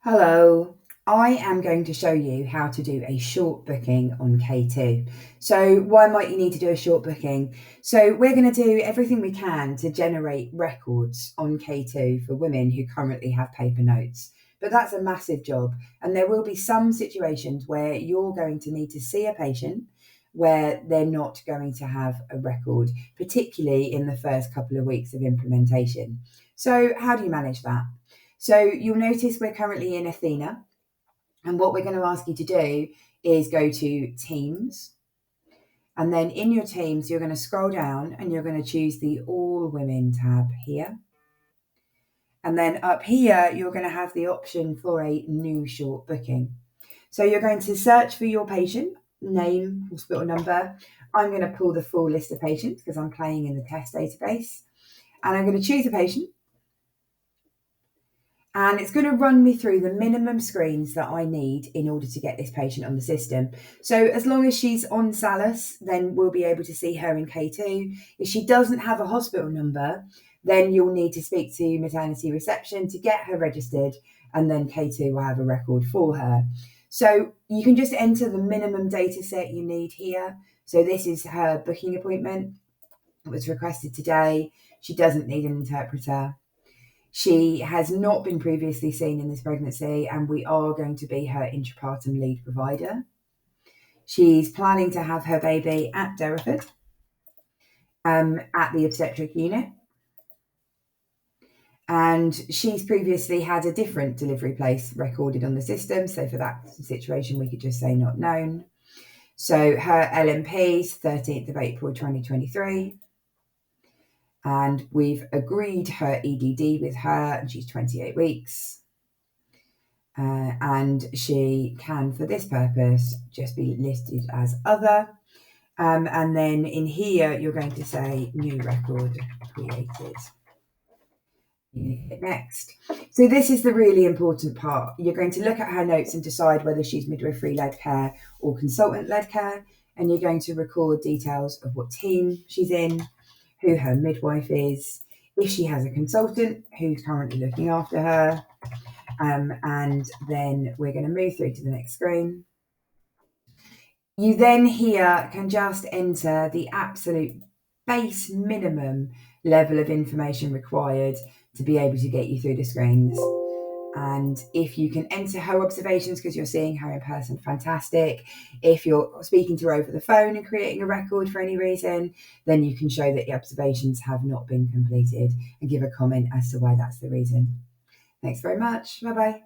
Hello, I am going to show you how to do a short booking on K2. So why might you need to do a short booking? So we're going to do everything we can to generate records on K2 for women who currently have paper notes. But that's a massive job. And there will be some situations where you're going to need to see a patient where they're not going to have a record, particularly in the first couple of weeks of implementation. So how do you manage that? So you'll notice we're currently in Athena, and what we're going to ask you to do is go to Teams, and then in your Teams, you're going to scroll down and you're going to choose the All Women tab here. And then up here, you're going to have the option for a new short booking. So you're going to search for your patient, name, hospital number. I'm going to pull the full list of patients because I'm playing in the test database. And I'm going to choose a patient. And it's going to run me through the minimum screens that I need in order to get this patient on the system. So as long as she's on Salus, then we'll be able to see her in K2. If she doesn't have a hospital number, then you'll need to speak to maternity reception to get her registered, and then K2 will have a record for her. So you can just enter the minimum data set you need here. So this is her booking appointment. It was requested today. She doesn't need an interpreter. She has not been previously seen in this pregnancy, and we are going to be her intrapartum lead provider. She's planning to have her baby at Derriford, at the obstetric unit. And she's previously had a different delivery place recorded on the system. So for that situation, we could just say not known. So her LMP is 13th of April, 2023. And we've agreed her EDD with her, and she's 28 weeks. And she can, for this purpose, just be listed as other. And then in here, you're going to say new record created. You hit next. So this is the really important part. You're going to look at her notes and decide whether she's midwifery-led care or consultant-led care. And you're going to record details of what team she's in, who her midwife is, if she has a consultant who's currently looking after her. And then we're going to move through to the next screen. You then here can just enter the absolute base minimum level of information required to be able to get you through the screens. And if you can enter her observations because you're seeing her in person, fantastic. If you're speaking to her over the phone and creating a record for any reason, then you can show that the observations have not been completed and give a comment as to why that's the reason. Thanks very much. Bye-bye.